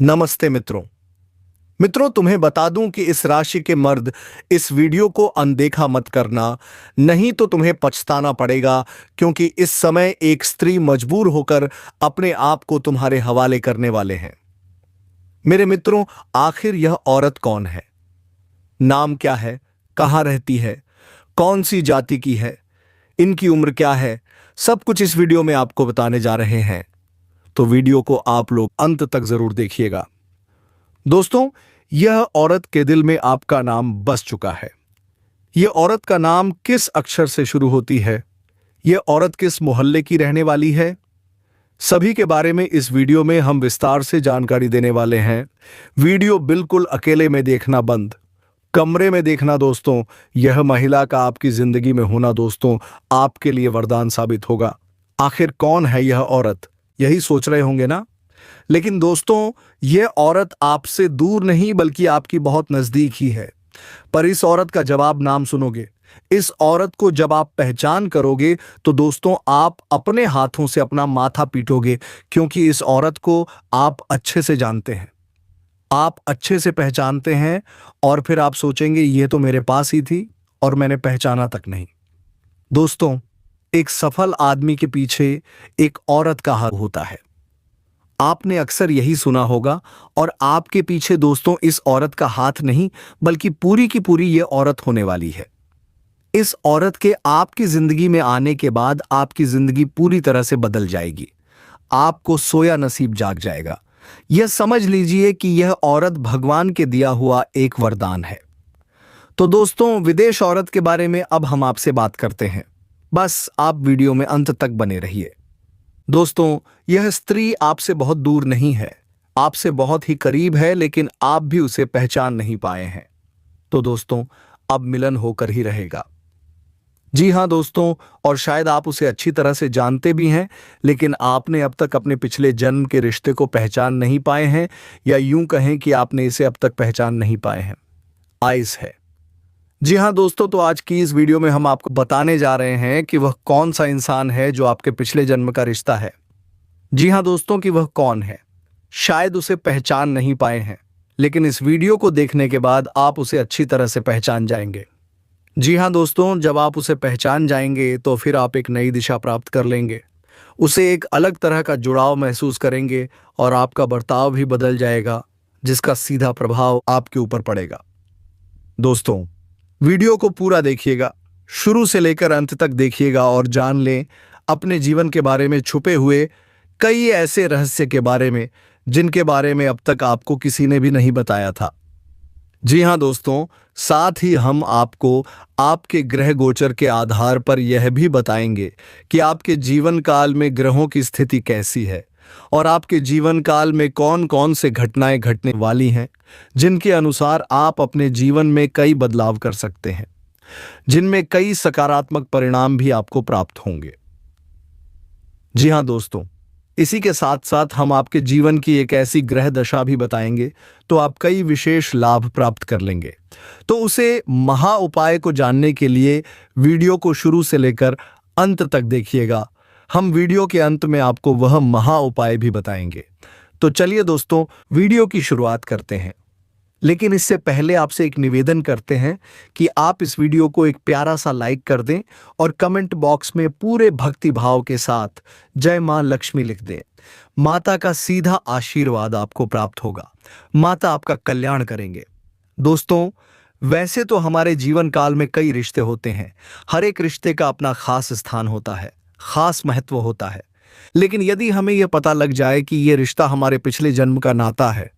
नमस्ते मित्रों। तुम्हें बता दूं कि इस राशि के मर्द इस वीडियो को अनदेखा मत करना, नहीं तो तुम्हें पछताना पड़ेगा, क्योंकि इस समय एक स्त्री मजबूर होकर अपने आप को तुम्हारे हवाले करने वाले हैं। मेरे मित्रों, आखिर यह औरत कौन है? नाम क्या है? कहाँ रहती है? कौन सी जाति की है? इनकी उम्र क्या है? सब कुछ इस वीडियो में आपको बताने जा रहे हैं, तो वीडियो को आप लोग अंत तक जरूर देखिएगा। दोस्तों, यह औरत के दिल में आपका नाम बस चुका है। यह औरत का नाम किस अक्षर से शुरू होती है? यह औरत किस मोहल्ले की रहने वाली है? सभी के बारे में इस वीडियो में हम विस्तार से जानकारी देने वाले हैं। वीडियो बिल्कुल अकेले में देखना बंद, कमरे में देखना दोस्तों। यह महिला का आपकी जिंदगी में होना दोस्तों आपके लिए वरदान साबित होगा। आखिर कौन है यह औरत, यही सोच रहे होंगे ना? लेकिन दोस्तों, यह औरत आपसे दूर नहीं बल्कि आपकी बहुत नजदीक ही है। पर इस औरत का जवाब नाम सुनोगे, इस औरत को जब आप पहचान करोगे तो दोस्तों आप अपने हाथों से अपना माथा पीटोगे, क्योंकि इस औरत को आप अच्छे से जानते हैं, आप अच्छे से पहचानते हैं। और फिर आप सोचेंगे ये तो मेरे पास ही थी और मैंने पहचाना तक नहीं। दोस्तों, एक सफल आदमी के पीछे एक औरत का हाथ होता है। आपने अक्सर यही सुना होगा। और आपके पीछे दोस्तों इस औरत का हाथ नहीं बल्कि पूरी की पूरी ये औरत होने वाली है। इस औरत के आपकी जिंदगी में आने के बाद आपकी जिंदगी पूरी तरह से बदल जाएगी। आपको सोया नसीब जाग जाएगा। यह समझ लीजिए कि यह औरत भगवान के दिया हुआ एक वरदान है। तो दोस्तों, विदेश औरत के बारे में अब हम आपसे बात करते हैं। बस आप वीडियो में अंत तक बने रहिए। दोस्तों, यह स्त्री आपसे बहुत दूर नहीं है, आपसे बहुत ही करीब है, लेकिन आप भी उसे पहचान नहीं पाए हैं। तो दोस्तों, अब मिलन होकर ही रहेगा। जी हां दोस्तों, और शायद आप उसे अच्छी तरह से जानते भी हैं, लेकिन आपने अब तक अपने पिछले जन्म के रिश्ते को पहचान नहीं पाए हैं, या यूं कहें कि आपने इसे अब तक पहचान नहीं पाए हैं। आइस है। जी हां दोस्तों, तो आज की इस वीडियो में हम आपको बताने जा रहे हैं कि वह कौन सा इंसान है जो आपके पिछले जन्म का रिश्ता है। जी हां दोस्तों, कि वह कौन है। शायद उसे पहचान नहीं पाए हैं, लेकिन इस वीडियो को देखने के बाद आप उसे अच्छी तरह से पहचान जाएंगे। जी हां दोस्तों, जब आप उसे पहचान जाएंगे तो फिर आप एक नई दिशा प्राप्त कर लेंगे, उसे एक अलग तरह का जुड़ाव महसूस करेंगे और आपका बर्ताव भी बदल जाएगा, जिसका सीधा प्रभाव आपके ऊपर पड़ेगा। दोस्तों, वीडियो को पूरा देखिएगा, शुरू से लेकर अंत तक देखिएगा और जान लें अपने जीवन के बारे में छुपे हुए कई ऐसे रहस्य के बारे में जिनके बारे में अब तक आपको किसी ने भी नहीं बताया था। जी हां दोस्तों, साथ ही हम आपको आपके ग्रह गोचर के आधार पर यह भी बताएंगे कि आपके जीवन काल में ग्रहों की स्थिति कैसी है और आपके जीवन काल में कौन कौन से घटनाएं घटने वाली हैं, जिनके अनुसार आप अपने जीवन में कई बदलाव कर सकते हैं, जिनमें कई सकारात्मक परिणाम भी आपको प्राप्त होंगे। जी हां दोस्तों, इसी के साथ साथ हम आपके जीवन की एक ऐसी ग्रह दशा भी बताएंगे तो आप कई विशेष लाभ प्राप्त कर लेंगे। तो उसे महा उपाय को जानने के लिए वीडियो को शुरू से लेकर अंत तक देखिएगा। हम वीडियो के अंत में आपको वह महा उपाय भी बताएंगे। तो चलिए दोस्तों, वीडियो की शुरुआत करते हैं। लेकिन इससे पहले आपसे एक निवेदन करते हैं कि आप इस वीडियो को एक प्यारा सा लाइक कर दें और कमेंट बॉक्स में पूरे भक्ति भाव के साथ जय मां लक्ष्मी लिख दें। माता का सीधा आशीर्वाद आपको प्राप्त होगा। माता आपका कल्याण करेंगे। दोस्तों, वैसे तो हमारे जीवन काल में कई रिश्ते होते हैं, हर एक रिश्ते का अपना खास स्थान होता है, खास महत्व होता है। लेकिन यदि हमें यह पता लग जाए कि यह रिश्ता हमारे पिछले जन्म का नाता है,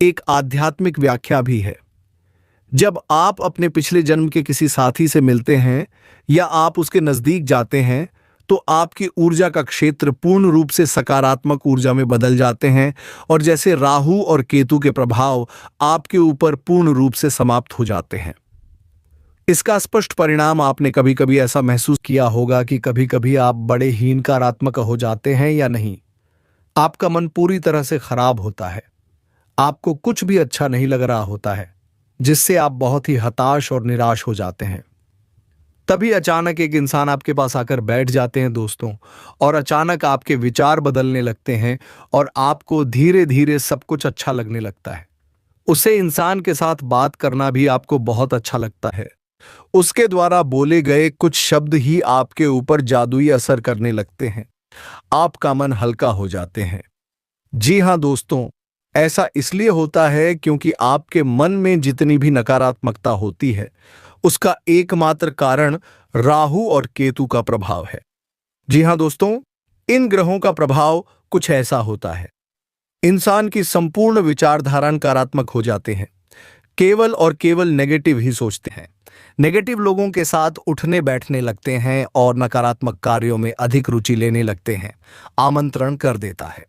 एक आध्यात्मिक व्याख्या भी है। जब आप अपने पिछले जन्म के किसी साथी से मिलते हैं या आप उसके नजदीक जाते हैं तो आपकी ऊर्जा का क्षेत्र पूर्ण रूप से सकारात्मक ऊर्जा में बदल जाते हैं और जैसे राहु और केतु के प्रभाव आपके ऊपर पूर्ण रूप से समाप्त हो जाते हैं। इसका स्पष्ट परिणाम आपने कभी कभी ऐसा महसूस किया होगा कि कभी कभी आप बड़े ही नकारात्मक हो जाते हैं या नहीं। आपका मन पूरी तरह से खराब होता है, आपको कुछ भी अच्छा नहीं लग रहा होता है, जिससे आप बहुत ही हताश और निराश हो जाते हैं। तभी अचानक एक इंसान आपके पास आकर बैठ जाते हैं दोस्तों, और अचानक आपके विचार बदलने लगते हैं और आपको धीरे धीरे सब कुछ अच्छा लगने लगता है। उसे इंसान के साथ बात करना भी आपको बहुत अच्छा लगता है। उसके द्वारा बोले गए कुछ शब्द ही आपके ऊपर जादुई असर करने लगते हैं। आपका मन हल्का हो जाते हैं। जी हाँ दोस्तों, ऐसा इसलिए होता है क्योंकि आपके मन में जितनी भी नकारात्मकता होती है, उसका एकमात्र कारण राहु और केतु का प्रभाव है। जी हाँ दोस्तों, इन ग्रहों का प्रभाव कुछ ऐसा होता है। इंसान की संपूर्ण विचारधारा नकारात्मक हो जाते हैं। केवल और केवल नेगेटिव ही सोचते हैं। नेगेटिव लोगों के साथ उठने बैठने लगते हैं और नकारात्मक कार्यों में अधिक रुचि लेने लगते हैं। आमंत्रण कर देता है।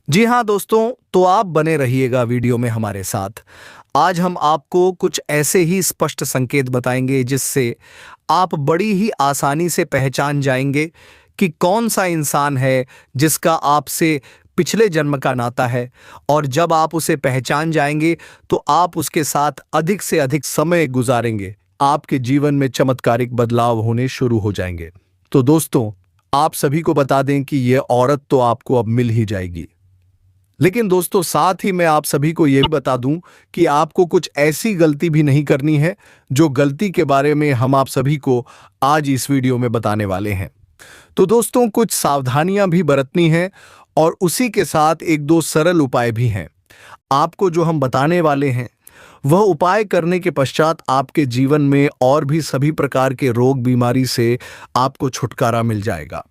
जी हाँ दोस्तों, तो आप बने रहिएगा वीडियो में हमारे साथ। आज हम आपको कुछ ऐसे ही स्पष्ट संकेत बताएंगे जिससे आप बड़ी ही आसानी से पहचान जाएंगे कि कौन सा इंसान है जिसका आपसे पिछले जन्म का नाता है, और जब आप उसे पहचान जाएंगे तो आप उसके साथ अधिक से अधिक समय गुजारेंगे। आपके जीवन में चमत्कारिक बदलाव होने शुरू हो जाएंगे। तो दोस्तों, आप सभी को बता दें कि यह औरत तो आपको अब मिल ही जाएगी, लेकिन दोस्तों साथ ही मैं आप सभी को यह भी बता दूं कि आपको कुछ ऐसी गलती भी नहीं करनी है जो गलती के बारे में हम आप सभी को आज इस वीडियो में बताने वाले हैं। तो दोस्तों, कुछ सावधानियां भी बरतनी हैं और उसी के साथ एक दो सरल उपाय भी हैं। आपको जो हम बताने वाले हैं वह उपाय करने के पश्चात आपके जीवन में और भी सभी प्रकार के रोग बीमारी से आपको छुटकारा मिल जाएगा।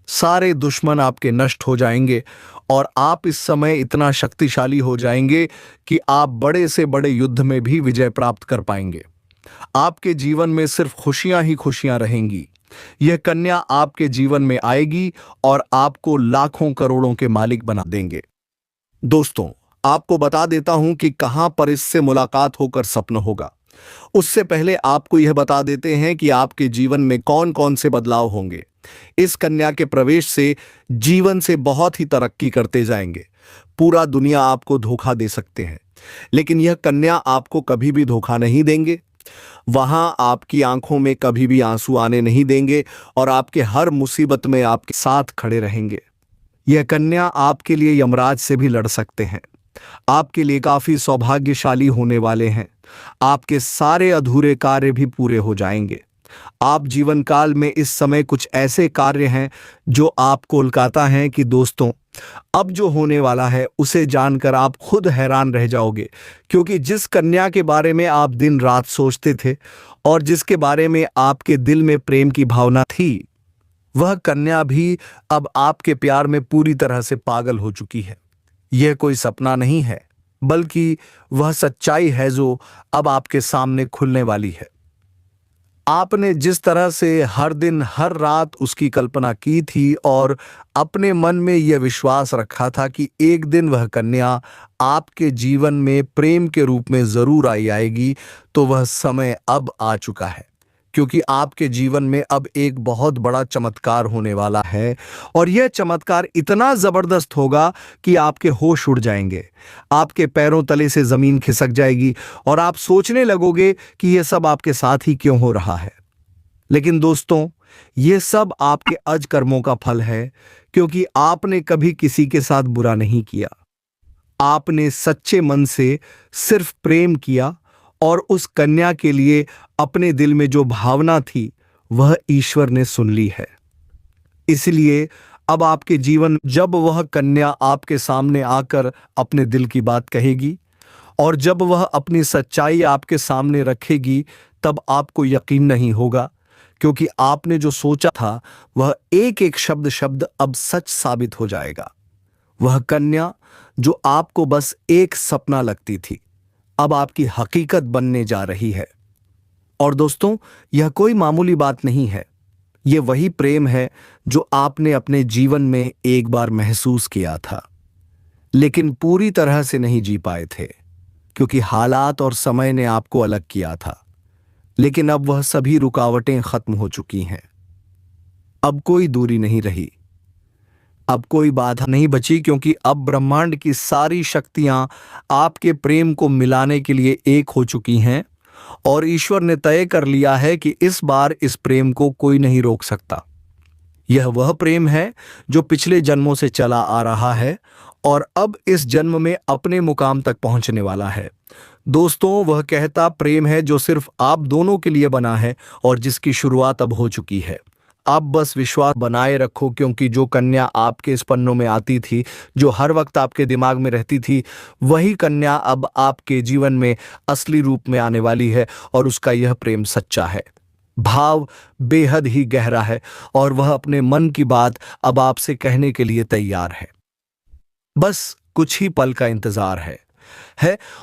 सारे दुश्मन आपके नष्ट हो जाएंगे और आप इस समय इतना शक्तिशाली हो जाएंगे कि आप बड़े से बड़े युद्ध में भी विजय प्राप्त कर पाएंगे। आपके जीवन में सिर्फ खुशियां ही खुशियां रहेंगी। यह कन्या आपके जीवन में आएगी और आपको लाखों करोड़ों के मालिक बना देंगे। दोस्तों, आपको बता देता हूं कि कहां पर इससे मुलाकात होकर स्वप्न होगा। उससे पहले आपको यह बता देते हैं कि आपके जीवन में कौन कौन से बदलाव होंगे। इस कन्या के प्रवेश से जीवन से बहुत ही तरक्की करते जाएंगे। पूरा दुनिया आपको धोखा दे सकते हैं, लेकिन यह कन्या आपको कभी भी धोखा नहीं देंगे। वहां आपकी आंखों में कभी भी आंसू आने नहीं देंगे और आपके हर मुसीबत में आपके साथ खड़े रहेंगे। यह कन्या आपके लिए यमराज से भी लड़ सकते हैं। आपके लिए काफी सौभाग्यशाली होने वाले हैं। आपके सारे अधूरे कार्य भी पूरे हो जाएंगे। आप जीवन काल में इस समय कुछ ऐसे कार्य हैं जो आप कोलकाता हैं कि दोस्तों, अब जो होने वाला है उसे जानकर आप खुद हैरान रह जाओगे, क्योंकि जिस कन्या के बारे में आप दिन रात सोचते थे और जिसके बारे में आपके दिल में प्रेम की भावना थी, वह कन्या भी अब आपके प्यार में पूरी तरह से पागल हो चुकी है। यह कोई सपना नहीं है, बल्कि वह सच्चाई है जो अब आपके सामने खुलने वाली है। आपने जिस तरह से हर दिन हर रात उसकी कल्पना की थी और अपने मन में यह विश्वास रखा था कि एक दिन वह कन्या आपके जीवन में प्रेम के रूप में जरूर आएगी, तो वह समय अब आ चुका है, क्योंकि आपके जीवन में अब एक बहुत बड़ा चमत्कार होने वाला है। और यह चमत्कार इतना जबरदस्त होगा कि आपके होश उड़ जाएंगे। आपके पैरों तले से जमीन खिसक जाएगी और आप सोचने लगोगे कि यह सब आपके साथ ही क्यों हो रहा है। लेकिन दोस्तों, यह सब आपके अज कर्मों का फल है, क्योंकि आपने कभी किसी के साथ बुरा नहीं किया। आपने सच्चे मन से सिर्फ प्रेम किया और उस कन्या के लिए अपने दिल में जो भावना थी वह ईश्वर ने सुन ली है। इसलिए अब आपके जीवन जब वह कन्या आपके सामने आकर अपने दिल की बात कहेगी और जब वह अपनी सच्चाई आपके सामने रखेगी, तब आपको यकीन नहीं होगा, क्योंकि आपने जो सोचा था वह एक एक शब्द अब सच साबित हो जाएगा। वह कन्या जो आपको बस एक सपना लगती थी, अब आपकी हकीकत बनने जा रही है। और दोस्तों, यह कोई मामूली बात नहीं है। यह वही प्रेम है जो आपने अपने जीवन में एक बार महसूस किया था, लेकिन पूरी तरह से नहीं जी पाए थे, क्योंकि हालात और समय ने आपको अलग किया था। लेकिन अब वह सभी रुकावटें खत्म हो चुकी हैं। अब कोई दूरी नहीं रही, अब कोई बाधा नहीं बची, क्योंकि अब ब्रह्मांड की सारी शक्तियां आपके प्रेम को मिलाने के लिए एक हो चुकी हैं और ईश्वर ने तय कर लिया है कि इस बार इस प्रेम को कोई नहीं रोक सकता। यह वह प्रेम है जो पिछले जन्मों से चला आ रहा है और अब इस जन्म में अपने मुकाम तक पहुंचने वाला है। दोस्तों, वह कहता प्रेम है जो सिर्फ आप दोनों के लिए बना है और जिसकी शुरुआत अब हो चुकी है। आप बस विश्वास बनाए रखो, क्योंकि जो कन्या आपके इस पन्नों में आती थी, जो हर वक्त आपके दिमाग में रहती थी, वही कन्या अब आपके जीवन में असली रूप में आने वाली है और उसका यह प्रेम सच्चा है। भाव बेहद ही गहरा है और वह अपने मन की बात अब आपसे कहने के लिए तैयार है। बस कुछ ही पल का इंतजार है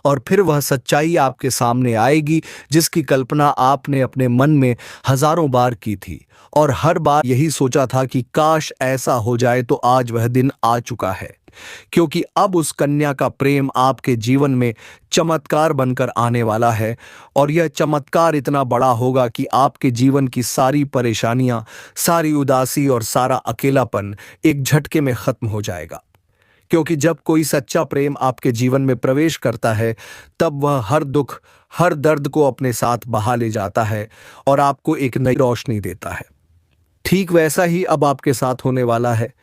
और फिर वह सच्चाई आपके सामने आएगी जिसकी कल्पना आपने अपने मन में हजारों बार की थी और हर बार यही सोचा था कि काश ऐसा हो जाए। तो आज वह दिन आ चुका है, क्योंकि अब उस कन्या का प्रेम आपके जीवन में चमत्कार बनकर आने वाला है और यह चमत्कार इतना बड़ा होगा कि आपके जीवन की सारी परेशानियां, सारी उदासी और सारा अकेलापन एक झटके में खत्म हो जाएगा। क्योंकि जब कोई सच्चा प्रेम आपके जीवन में प्रवेश करता है, तब वह हर दुख, हर दर्द को अपने साथ बहा ले जाता है और आपको एक नई रोशनी देता है। ठीक वैसा ही अब आपके साथ होने वाला है,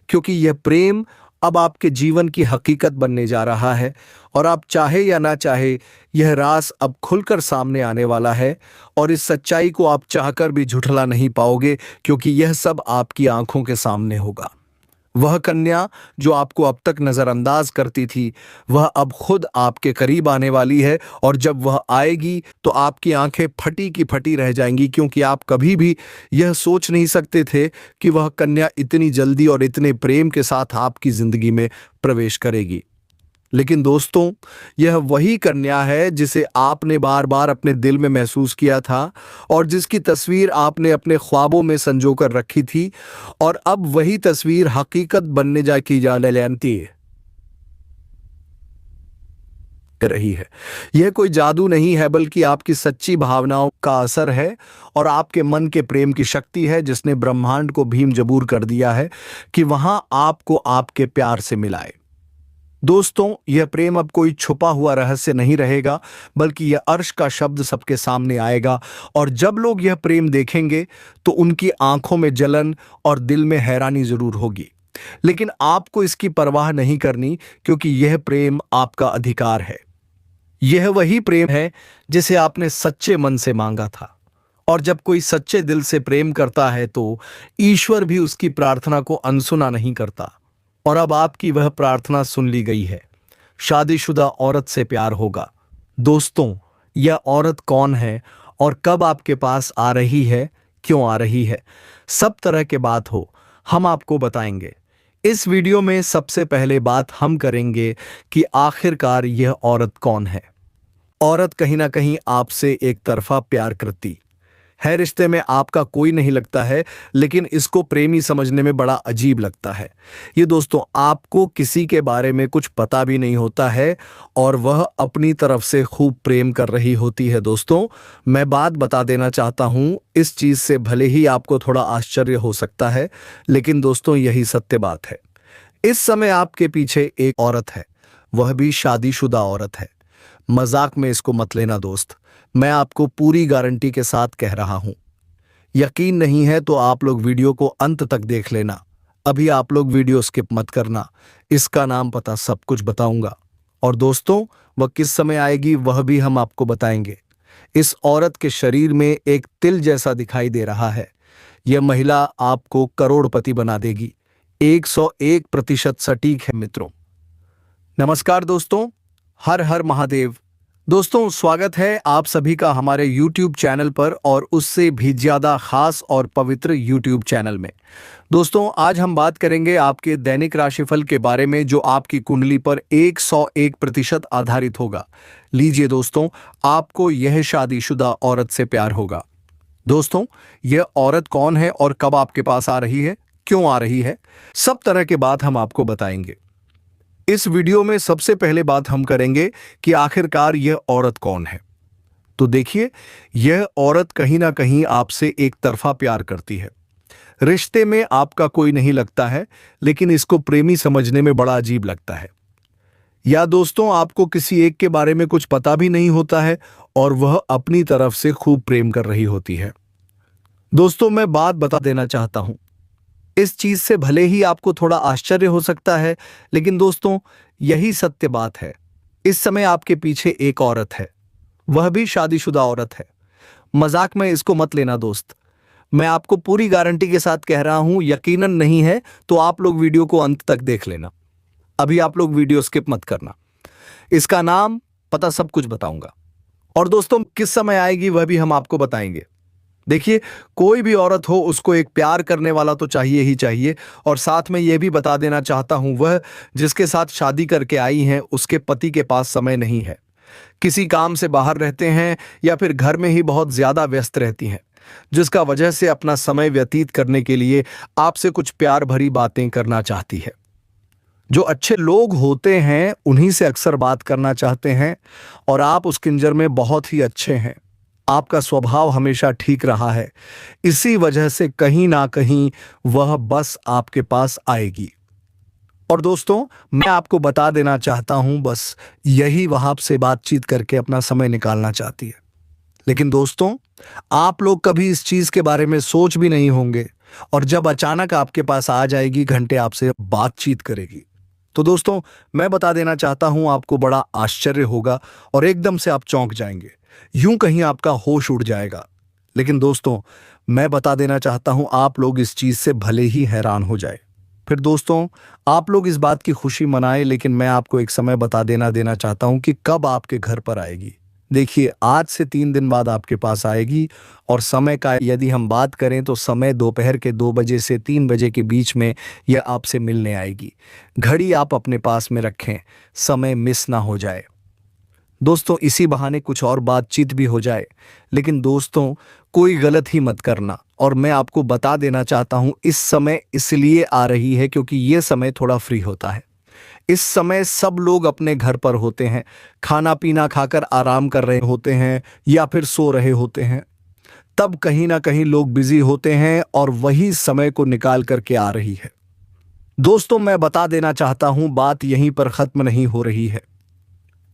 क्योंकि यह प्रेम अब आपके जीवन की हकीकत बनने जा रहा है और आप चाहे या ना चाहे, यह राज अब खुलकर सामने आने वाला है और इस सच्चाई को आप चाहकर भी झुठला नहीं पाओगे, क्योंकि यह सब आपकी आंखों के सामने होगा। वह कन्या जो आपको अब तक नजरअंदाज करती थी, वह अब खुद आपके करीब आने वाली है और जब वह आएगी तो आपकी आंखें फटी की फटी रह जाएंगी, क्योंकि आप कभी भी यह सोच नहीं सकते थे कि वह कन्या इतनी जल्दी और इतने प्रेम के साथ आपकी जिंदगी में प्रवेश करेगी। लेकिन दोस्तों, यह वही कन्या है जिसे आपने बार बार अपने दिल में महसूस किया था और जिसकी तस्वीर आपने अपने ख्वाबों में संजो कर रखी थी और अब वही तस्वीर हकीकत बनने जाने रही है। यह कोई जादू नहीं है, बल्कि आपकी सच्ची भावनाओं का असर है और आपके मन के प्रेम की शक्ति है, जिसने ब्रह्मांड को भीम जबूर कर दिया है कि वहां आपको आपके प्यार से मिलाए। दोस्तों, यह प्रेम अब कोई छुपा हुआ रहस्य नहीं रहेगा, बल्कि यह अर्श का शब्द सबके सामने आएगा और जब लोग यह प्रेम देखेंगे तो उनकी आंखों में जलन और दिल में हैरानी जरूर होगी। लेकिन आपको इसकी परवाह नहीं करनी, क्योंकि यह प्रेम आपका अधिकार है। यह वही प्रेम है जिसे आपने सच्चे मन से मांगा था और जब कोई सच्चे दिल से प्रेम करता है तो ईश्वर भी उसकी प्रार्थना को अनसुना नहीं करता। और अब आपकी वह प्रार्थना सुन ली गई है। शादीशुदा औरत से प्यार होगा। दोस्तों, यह औरत कौन है और कब आपके पास आ रही है, क्यों आ रही है, सब तरह के बात हो, हम आपको बताएंगे। इस वीडियो में सबसे पहले बात हम करेंगे कि आखिरकार यह औरत कौन है। औरत कहीं ना कहीं आपसे एक तरफा प्यार करती है। रिश्ते में आपका कोई नहीं लगता है, लेकिन इसको प्रेमी समझने में बड़ा अजीब लगता है। ये दोस्तों, आपको किसी के बारे में कुछ पता भी नहीं होता है और वह अपनी तरफ से खूब प्रेम कर रही होती है। दोस्तों, मैं बात बता देना चाहता हूँ, इस चीज से भले ही आपको थोड़ा आश्चर्य हो सकता है, लेकिन दोस्तों यही सत्य बात है। इस समय आपके पीछे एक औरत है, वह भी शादीशुदा औरत है। मजाक में इसको मत लेना दोस्त, मैं आपको पूरी गारंटी के साथ कह रहा हूं। यकीन नहीं है तो आप लोग वीडियो को अंत तक देख लेना। अभी आप लोग वीडियो स्किप मत करना, इसका नाम पता सब कुछ बताऊंगा और दोस्तों वह किस समय आएगी वह भी हम आपको बताएंगे। इस औरत के शरीर में एक तिल जैसा दिखाई दे रहा है। यह महिला आपको करोड़पति बना देगी। 101% सटीक है मित्रों। नमस्कार दोस्तों, हर हर महादेव। दोस्तों, स्वागत है आप सभी का हमारे YouTube चैनल पर और उससे भी ज़्यादा खास और पवित्र YouTube चैनल में। दोस्तों, आज हम बात करेंगे आपके दैनिक राशिफल के बारे में, जो आपकी कुंडली पर 101% आधारित होगा। लीजिए दोस्तों, आपको यह शादीशुदा औरत से प्यार होगा। दोस्तों, यह औरत कौन है और कब आपके पास आ रही है, क्यों आ रही है, सब तरह के बात हम आपको बताएंगे। इस वीडियो में सबसे पहले बात हम करेंगे कि आखिरकार यह औरत कौन है। तो देखिए, यह औरत कहीं ना कहीं आपसे एक तरफा प्यार करती है। रिश्ते में आपका कोई नहीं लगता है, लेकिन इसको प्रेमी समझने में बड़ा अजीब लगता है। या दोस्तों आपको किसी एक के बारे में कुछ पता भी नहीं होता है और वह अपनी तरफ से खूब प्रेम कर रही होती है। दोस्तों मैं बात बता देना चाहता हूं, इस चीज से भले ही आपको थोड़ा आश्चर्य हो सकता है, लेकिन दोस्तों यही सत्य बात है। इस समय आपके पीछे एक औरत है, वह भी शादीशुदा औरत है। मजाक में इसको मत लेना दोस्त, मैं आपको पूरी गारंटी के साथ कह रहा हूं, यकीनन नहीं है तो आप लोग वीडियो को अंत तक देख लेना। अभी आप लोग वीडियो स्किप मत करना, इसका नाम पता सब कुछ बताऊंगा। और दोस्तों किस समय आएगी वह भी हम आपको बताएंगे। देखिए, कोई भी औरत हो उसको एक प्यार करने वाला तो चाहिए ही चाहिए। और साथ में यह भी बता देना चाहता हूं, वह जिसके साथ शादी करके आई हैं उसके पति के पास समय नहीं है, किसी काम से बाहर रहते हैं या फिर घर में ही बहुत ज्यादा व्यस्त रहती हैं, जिसका वजह से अपना समय व्यतीत करने के लिए आपसे कुछ प्यार भरी बातें करना चाहती है। जो अच्छे लोग होते हैं उन्हीं से अक्सर बात करना चाहते हैं और आप उस किंजर में बहुत ही अच्छे हैं, आपका स्वभाव हमेशा ठीक रहा है, इसी वजह से कहीं ना कहीं वह बस आपके पास आएगी। और दोस्तों मैं आपको बता देना चाहता हूं, बस यही वह आपसे बातचीत करके अपना समय निकालना चाहती है। लेकिन दोस्तों आप लोग कभी इस चीज के बारे में सोच भी नहीं होंगे, और जब अचानक आपके पास आ जाएगी, घंटे आपसे बातचीत करेगी, तो दोस्तों मैं बता देना चाहता हूं आपको बड़ा आश्चर्य होगा और एकदम से आप चौंक जाएंगे, यूं कहीं आपका होश उड़ जाएगा। लेकिन दोस्तों मैं बता देना चाहता हूं आप लोग इस चीज से भले ही हैरान हो जाए, फिर दोस्तों आप लोग इस बात की खुशी मनाएं, लेकिन मैं आपको एक समय बता देना चाहता हूं कि कब आपके घर पर आएगी। देखिए, आज से 3 दिन बाद आपके पास आएगी। और समय का यदि हम बात करें तो समय दोपहर के 2 बजे से 3 बजे के बीच में यह आपसे मिलने आएगी। घड़ी आप अपने पास में रखें, समय मिस ना हो जाए। दोस्तों इसी बहाने कुछ और बातचीत भी हो जाए, लेकिन दोस्तों कोई गलत ही मत करना। और मैं आपको बता देना चाहता हूं, इस समय इसलिए आ रही है क्योंकि यह समय थोड़ा फ्री होता है। इस समय सब लोग अपने घर पर होते हैं, खाना पीना खाकर आराम कर रहे होते हैं या फिर सो रहे होते हैं। तब कहीं ना कहीं लोग बिजी होते हैं और वही समय को निकाल करके आ रही है। दोस्तों मैं बता देना चाहता हूं, बात यहीं पर खत्म नहीं हो रही है।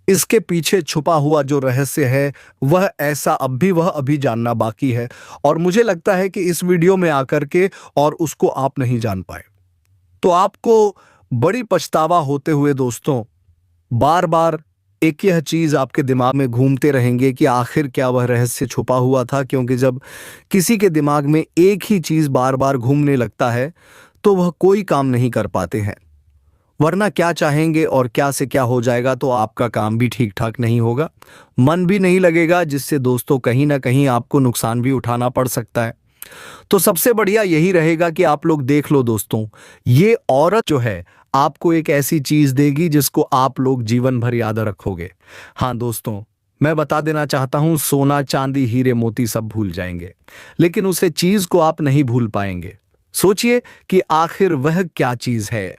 इसके पीछे छुपा हुआ जो रहस्य है वह अभी जानना बाकी है, और मुझे लगता है कि इस वीडियो में आकर के और उसको आप नहीं जान पाए तो आपको बड़ी पछतावा होते हुए दोस्तों बार बार एक यह चीज आपके दिमाग में घूमते रहेंगे कि आखिर क्या वह रहस्य छुपा हुआ था। क्योंकि जब किसी के दिमाग में एक ही चीज बार बार घूमने लगता है तो वह कोई काम नहीं कर पाते हैं, वरना क्या चाहेंगे और क्या से क्या हो जाएगा, तो आपका काम भी ठीक ठाक नहीं होगा, मन भी नहीं लगेगा, जिससे दोस्तों कहीं ना कहीं आपको नुकसान भी उठाना पड़ सकता है। तो सबसे बढ़िया यही रहेगा कि आप लोग देख लो दोस्तों, ये औरत जो है आपको एक ऐसी चीज देगी जिसको आप लोग जीवन भर याद रखोगे। हाँ दोस्तों मैं बता देना चाहता हूं, सोना चांदी हीरे मोती सब भूल जाएंगे, लेकिन उसे चीज को आप नहीं भूल पाएंगे। सोचिए कि आखिर वह क्या चीज है।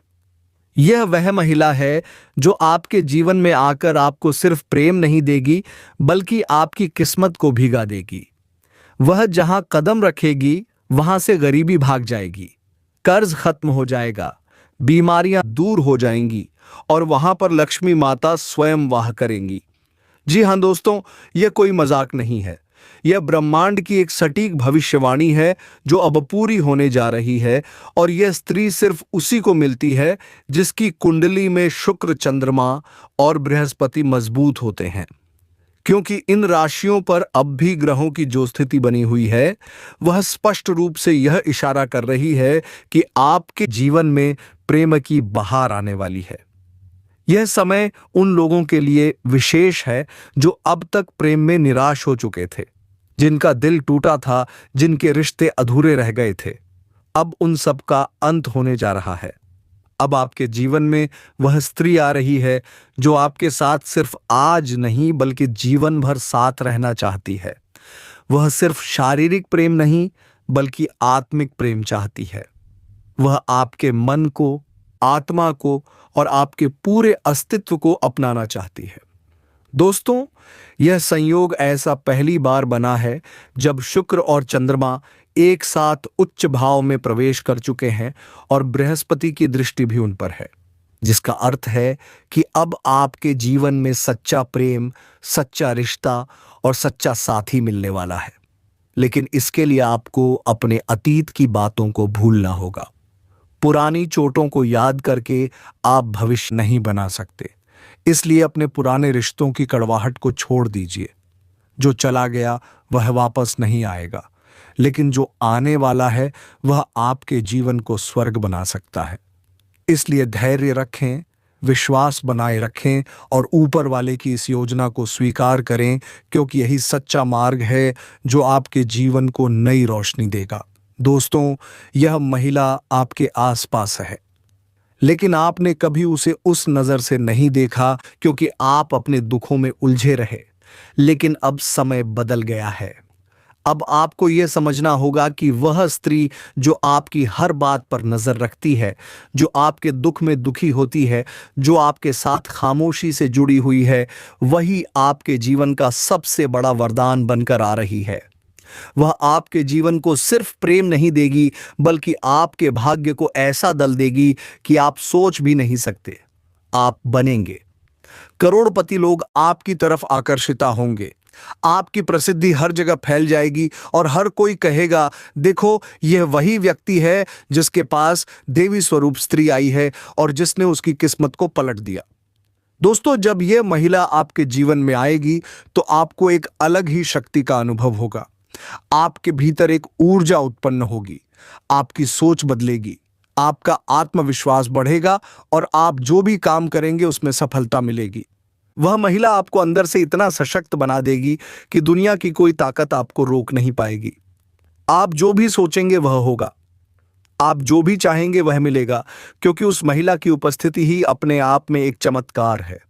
यह वह महिला है जो आपके जीवन में आकर आपको सिर्फ प्रेम नहीं देगी, बल्कि आपकी किस्मत को भीगा देगी। वह जहां कदम रखेगी वहां से गरीबी भाग जाएगी, कर्ज खत्म हो जाएगा, बीमारियां दूर हो जाएंगी और वहां पर लक्ष्मी माता स्वयं वाह करेंगी। जी हां दोस्तों, यह कोई मजाक नहीं है, यह ब्रह्मांड की एक सटीक भविष्यवाणी है जो अब पूरी होने जा रही है। और यह स्त्री सिर्फ उसी को मिलती है जिसकी कुंडली में शुक्र, चंद्रमा और बृहस्पति मजबूत होते हैं। क्योंकि इन राशियों पर अब भी ग्रहों की जो स्थिति बनी हुई है वह स्पष्ट रूप से यह इशारा कर रही है कि आपके जीवन में प्रेम की बहार आने वाली है। यह समय उन लोगों के लिए विशेष है जो अब तक प्रेम में निराश हो चुके थे, जिनका दिल टूटा था, जिनके रिश्ते अधूरे रह गए थे। अब उन सब का अंत होने जा रहा है। अब आपके जीवन में वह स्त्री आ रही है जो आपके साथ सिर्फ आज नहीं बल्कि जीवन भर साथ रहना चाहती है। वह सिर्फ शारीरिक प्रेम नहीं बल्कि आत्मिक प्रेम चाहती है। वह आपके मन को, आत्मा को और आपके पूरे अस्तित्व को अपनाना चाहती है। दोस्तों यह संयोग ऐसा पहली बार बना है जब शुक्र और चंद्रमा एक साथ उच्च भाव में प्रवेश कर चुके हैं और बृहस्पति की दृष्टि भी उन पर है। जिसका अर्थ है कि अब आपके जीवन में सच्चा प्रेम, सच्चा रिश्ता और सच्चा साथी मिलने वाला है। लेकिन इसके लिए आपको अपने अतीत की बातों को भूलना होगा। पुरानी चोटों को याद करके आप भविष्य नहीं बना सकते। इसलिए अपने पुराने रिश्तों की कड़वाहट को छोड़ दीजिए। जो चला गया वह वापस नहीं आएगा, लेकिन जो आने वाला है वह आपके जीवन को स्वर्ग बना सकता है। इसलिए धैर्य रखें, विश्वास बनाए रखें और ऊपर वाले की इस योजना को स्वीकार करें, क्योंकि यही सच्चा मार्ग है जो आपके जीवन को नई रोशनी देगा। दोस्तों, यह महिला आपके आसपास है, लेकिन आपने कभी उसे उस नजर से नहीं देखा क्योंकि आप अपने दुखों में उलझे रहे। लेकिन अब समय बदल गया है। अब आपको यह समझना होगा कि वह स्त्री जो आपकी हर बात पर नजर रखती है, जो आपके दुख में दुखी होती है, जो आपके साथ खामोशी से जुड़ी हुई है, वही आपके जीवन का सबसे बड़ा वरदान बनकर आ रही है। वह आपके जीवन को सिर्फ प्रेम नहीं देगी, बल्कि आपके भाग्य को ऐसा दल देगी कि आप सोच भी नहीं सकते। आप बनेंगे करोड़पति। लोग आपकी तरफ आकर्षित होंगे। आपकी प्रसिद्धि हर जगह फैल जाएगी और हर कोई कहेगा, देखो यह वही व्यक्ति है जिसके पास देवी स्वरूप स्त्री आई है और जिसने उसकी किस्मत को पलट दिया। दोस्तों, जब यह महिला आपके जीवन में आएगी तो आपको एक अलग ही शक्ति का अनुभव होगा। आपके भीतर एक ऊर्जा उत्पन्न होगी, आपकी सोच बदलेगी, आपका आत्मविश्वास बढ़ेगा और आप जो भी काम करेंगे उसमें सफलता मिलेगी। वह महिला आपको अंदर से इतना सशक्त बना देगी कि दुनिया की कोई ताकत आपको रोक नहीं पाएगी। आप जो भी सोचेंगे वह होगा, आप जो भी चाहेंगे वह मिलेगा, क्योंकि उस महिला की उपस्थिति ही अपने आप में एक चमत्कार है।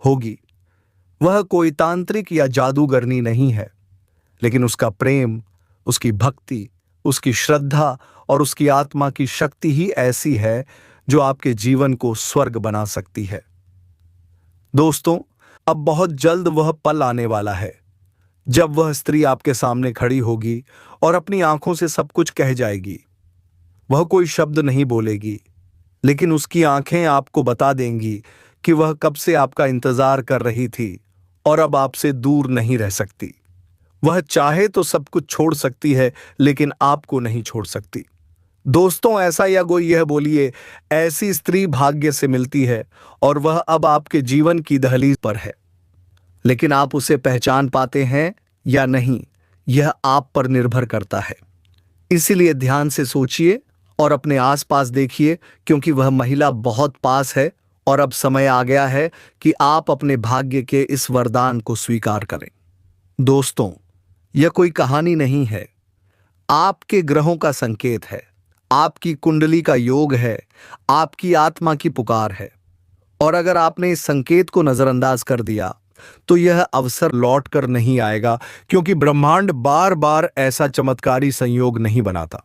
होगी। वह कोई तांत्रिक या जादूगरनी नहीं है, लेकिन उसका प्रेम, उसकी भक्ति, उसकी श्रद्धा और उसकी आत्मा की शक्ति ही ऐसी है जो आपके जीवन को स्वर्ग बना सकती है। दोस्तों, अब बहुत जल्द वह पल आने वाला है जब वह स्त्री आपके सामने खड़ी होगी और अपनी आंखों से सब कुछ कह जाएगी। वह कोई शब्द नहीं बोलेगी, लेकिन उसकी आंखें आपको बता देंगी कि वह कब से आपका इंतजार कर रही थी और अब आपसे दूर नहीं रह सकती। वह चाहे तो सब कुछ छोड़ सकती है, लेकिन आपको नहीं छोड़ सकती। दोस्तों, ऐसा या कोई यह बोलिए, ऐसी स्त्री भाग्य से मिलती है और वह अब आपके जीवन की दहलीज पर है। लेकिन आप उसे पहचान पाते हैं या नहीं, यह आप पर निर्भर करता है। इसीलिए ध्यान से सोचिए और अपने आसपास देखिए, क्योंकि वह महिला बहुत पास है और अब समय आ गया है कि आप अपने भाग्य के इस वरदान को स्वीकार करें। दोस्तों, यह कोई कहानी नहीं है, आपके ग्रहों का संकेत है, आपकी कुंडली का योग है, आपकी आत्मा की पुकार है। और अगर आपने इस संकेत को नजरअंदाज कर दिया तो यह अवसर लौट कर नहीं आएगा, क्योंकि ब्रह्मांड बार बार ऐसा चमत्कारी संयोग नहीं बनाता।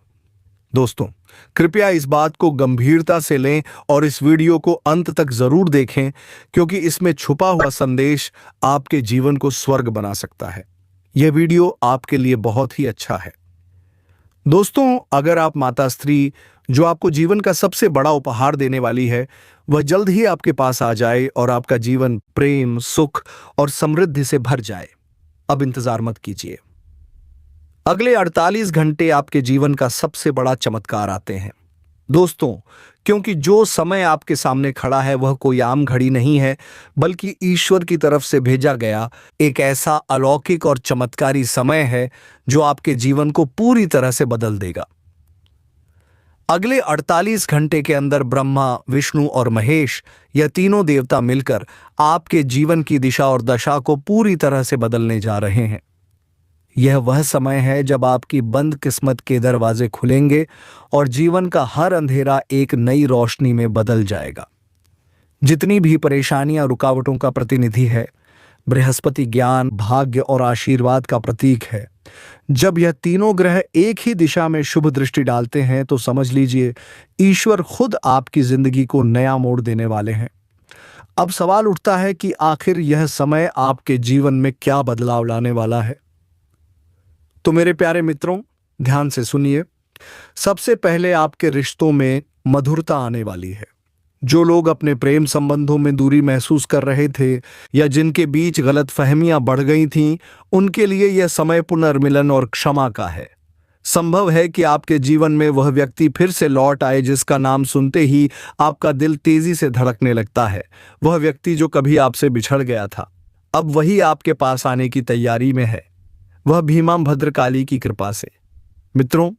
दोस्तों, कृपया इस बात को गंभीरता से लें और इस वीडियो को अंत तक जरूर देखें, क्योंकि इसमें छुपा हुआ संदेश आपके जीवन को स्वर्ग बना सकता है। यह वीडियो आपके लिए बहुत ही अच्छा है। दोस्तों, अगर आप माता स्त्री, जो आपको जीवन का सबसे बड़ा उपहार देने वाली है, वह जल्द ही आपके पास आ जाए और आपका जीवन प्रेम, सुख और समृद्धि से भर जाए, अब इंतजार मत कीजिए। अगले 48 घंटे आपके जीवन का सबसे बड़ा चमत्कार आते हैं। दोस्तों, क्योंकि जो समय आपके सामने खड़ा है वह कोई आम घड़ी नहीं है, बल्कि ईश्वर की तरफ से भेजा गया एक ऐसा अलौकिक और चमत्कारी समय है जो आपके जीवन को पूरी तरह से बदल देगा। अगले 48 घंटे के अंदर ब्रह्मा, विष्णु और महेश, यह तीनों देवता मिलकर आपके जीवन की दिशा और दशा को पूरी तरह से बदलने जा रहे हैं। यह वह समय है जब आपकी बंद किस्मत के दरवाजे खुलेंगे और जीवन का हर अंधेरा एक नई रोशनी में बदल जाएगा। जितनी भी परेशानियां रुकावटों का प्रतिनिधि है, बृहस्पति ज्ञान, भाग्य और आशीर्वाद का प्रतीक है। जब यह तीनों ग्रह एक ही दिशा में शुभ दृष्टि डालते हैं तो समझ लीजिए ईश्वर खुद आपकी जिंदगी को नया मोड़ देने वाले हैं। अब सवाल उठता है कि आखिर यह समय आपके जीवन में क्या बदलाव लाने वाला है। तो मेरे प्यारे मित्रों, ध्यान से सुनिए। सबसे पहले आपके रिश्तों में मधुरता आने वाली है। जो लोग अपने प्रेम संबंधों में दूरी महसूस कर रहे थे या जिनके बीच गलतफहमियां बढ़ गई थीं, उनके लिए यह समय पुनर्मिलन और क्षमा का है। संभव है कि आपके जीवन में वह व्यक्ति फिर से लौट आए जिसका नाम सुनते ही आपका दिल तेजी से धड़कने लगता है। वह व्यक्ति जो कभी आपसे बिछड़ गया था, अब वही आपके पास आने की तैयारी में है, वह भीमा भद्रकाली की कृपा से। मित्रों,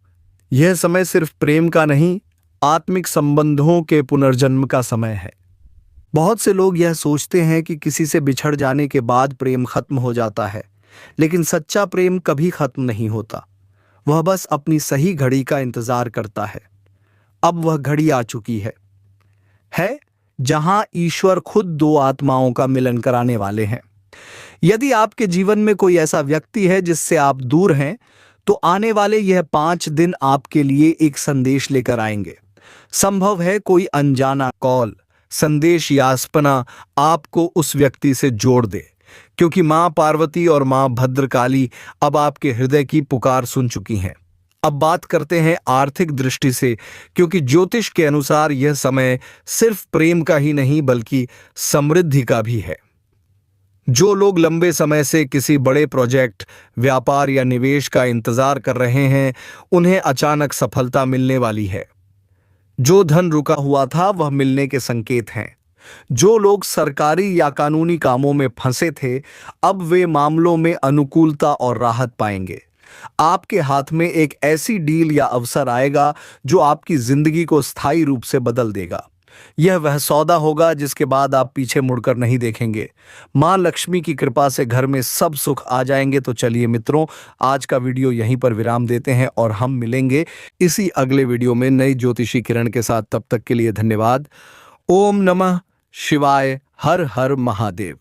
यह समय सिर्फ प्रेम का नहीं, आत्मिक संबंधों के पुनर्जन्म का समय है। बहुत से लोग यह सोचते हैं कि किसी से बिछड़ जाने के बाद प्रेम खत्म हो जाता है, लेकिन सच्चा प्रेम कभी खत्म नहीं होता। वह बस अपनी सही घड़ी का इंतजार करता है। अब वह घड़ी आ चुकी है जहां ईश्वर खुद दो आत्माओं का मिलन कराने वाले हैं। यदि आपके जीवन में कोई ऐसा व्यक्ति है जिससे आप दूर हैं, तो आने वाले यह 5 दिन आपके लिए एक संदेश लेकर आएंगे। संभव है कोई अनजाना कॉल, संदेश या स्पना आपको उस व्यक्ति से जोड़ दे, क्योंकि मां पार्वती और मां भद्रकाली अब आपके हृदय की पुकार सुन चुकी हैं। अब बात करते हैं आर्थिक दृष्टि से, क्योंकि ज्योतिष के अनुसार यह समय सिर्फ प्रेम का ही नहीं बल्कि समृद्धि का भी है। जो लोग लंबे समय से किसी बड़े प्रोजेक्ट, व्यापार या निवेश का इंतजार कर रहे हैं, उन्हें अचानक सफलता मिलने वाली है। जो धन रुका हुआ था वह मिलने के संकेत हैं। जो लोग सरकारी या कानूनी कामों में फंसे थे, अब वे मामलों में अनुकूलता और राहत पाएंगे। आपके हाथ में एक ऐसी डील या अवसर आएगा जो आपकी जिंदगी को स्थायी रूप से बदल देगा। यह वह सौदा होगा जिसके बाद आप पीछे मुड़कर नहीं देखेंगे। मां लक्ष्मी की कृपा से घर में सब सुख आ जाएंगे। तो चलिए मित्रों, आज का वीडियो यहीं पर विराम देते हैं और हम मिलेंगे इसी अगले वीडियो में नई ज्योतिषी किरण के साथ। तब तक के लिए धन्यवाद। ओम नमः शिवाय। हर हर महादेव।